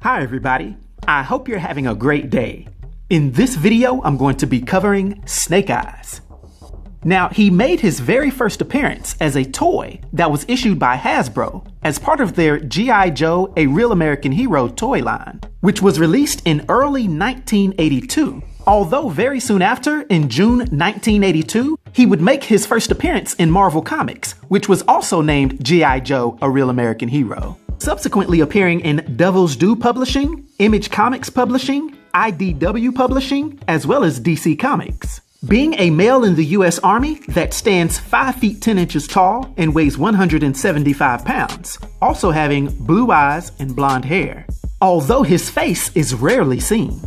Hi everybody, I hope you're having a great day. In this video, I'm going to be covering Snake Eyes. Now, he made his very first appearance as a toy that was issued by Hasbro as part of their G.I. Joe, A Real American Hero toy line, which was released in early 1982. Although very soon after, in June 1982, he would make his first appearance in Marvel Comics, which was also named G.I. Joe, A Real American Hero. Subsequently appearing in Devil's Due Publishing, Image Comics Publishing, IDW Publishing, as well as DC Comics. Being a male in the U.S. Army that stands 5 feet 10 inches tall and weighs 175 pounds, also having blue eyes and blonde hair, although his face is rarely seen.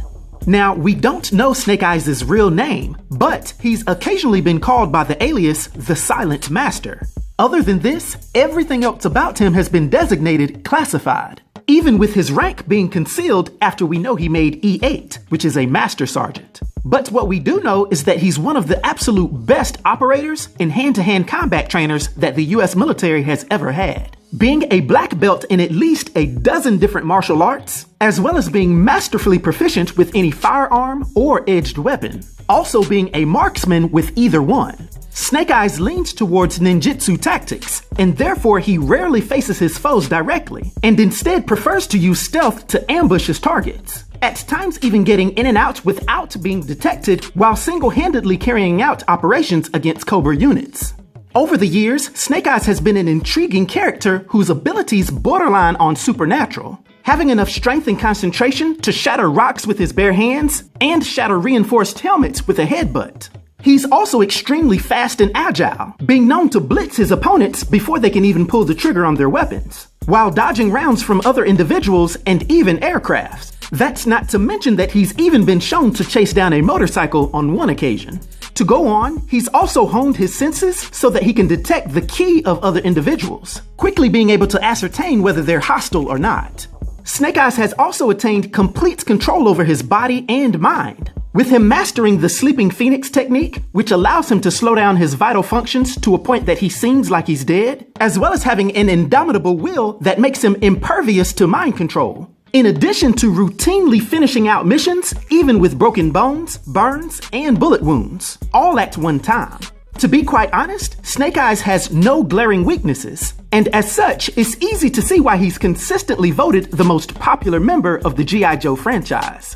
Now, we don't know Snake Eyes' real name, but he's occasionally been called by the alias The Silent Master. Other than this, everything else about him has been designated classified, even with his rank being concealed after we know he made E8, which is a Master Sergeant. But what we do know is that he's one of the absolute best operators and hand-to-hand combat trainers that the US military has ever had, being a black belt in at least a dozen different martial arts, as well as being masterfully proficient with any firearm or edged weapon, also being a marksman with either one. Snake Eyes leans towards ninjutsu tactics, and therefore he rarely faces his foes directly, and instead prefers to use stealth to ambush his targets, at times even getting in and out without being detected while single-handedly carrying out operations against Cobra units. Over the years, Snake Eyes has been an intriguing character whose abilities borderline on supernatural, having enough strength and concentration to shatter rocks with his bare hands and shatter reinforced helmets with a headbutt. He's also extremely fast and agile, being known to blitz his opponents before they can even pull the trigger on their weapons, while dodging rounds from other individuals and even aircrafts. That's not to mention that he's even been shown to chase down a motorcycle on one occasion. To go on, he's also honed his senses so that he can detect the ki of other individuals, quickly being able to ascertain whether they're hostile or not. Snake Eyes has also attained complete control over his body and mind, with him mastering the Sleeping Phoenix technique, which allows him to slow down his vital functions to a point that he seems like he's dead, as well as having an indomitable will that makes him impervious to mind control. In addition to routinely finishing out missions, even with broken bones, burns, and bullet wounds, all at one time. To be quite honest, Snake Eyes has no glaring weaknesses, and as such, it's easy to see why he's consistently voted the most popular member of the G.I. Joe franchise.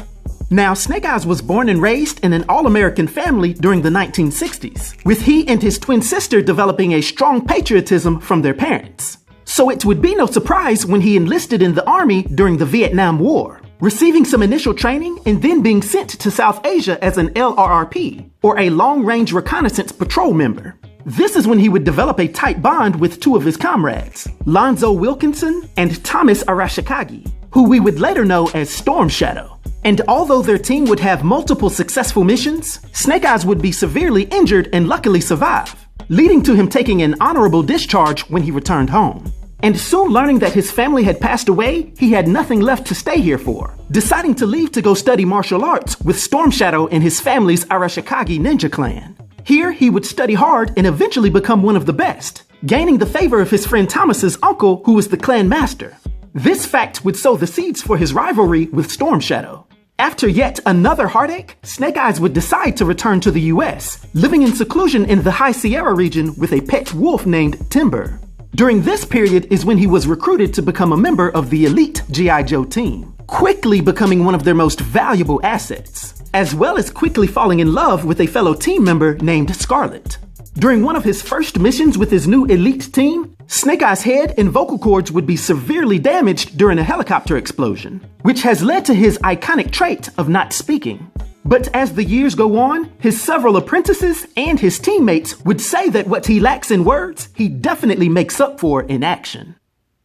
Now, Snake Eyes was born and raised in an all-American family during the 1960s, with he and his twin sister developing a strong patriotism from their parents. So it would be no surprise when he enlisted in the Army during the Vietnam War, receiving some initial training and then being sent to South Asia as an LRRP, or a Long-Range Reconnaissance Patrol member. This is when he would develop a tight bond with two of his comrades, Lonzo Wilkinson and Thomas Arashikage, who we would later know as Storm Shadow. And although their team would have multiple successful missions, Snake Eyes would be severely injured and luckily survive, leading to him taking an honorable discharge when he returned home. And soon learning that his family had passed away, he had nothing left to stay here for, deciding to leave to go study martial arts with Storm Shadow and his family's Arashikage ninja clan. Here, he would study hard and eventually become one of the best, gaining the favor of his friend Thomas's uncle, who was the clan master. This fact would sow the seeds for his rivalry with Storm Shadow. After yet another heartache, Snake Eyes would decide to return to the US, living in seclusion in the High Sierra region with a pet wolf named Timber. During this period is when he was recruited to become a member of the elite G.I. Joe team, quickly becoming one of their most valuable assets, as well as quickly falling in love with a fellow team member named Scarlett. During one of his first missions with his new elite team, Snake Eyes' head and vocal cords would be severely damaged during a helicopter explosion, which has led to his iconic trait of not speaking. But as the years go on, his several apprentices and his teammates would say that what he lacks in words, he definitely makes up for in action.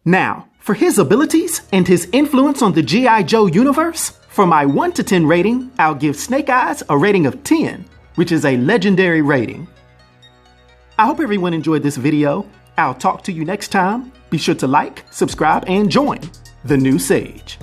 Now, for his abilities and his influence on the G.I. Joe universe, for my 1 to 10 rating, I'll give Snake Eyes a rating of 10, which is a legendary rating. I hope everyone enjoyed this video. I'll talk to you next time. Be sure to like, subscribe, and join the new Sage.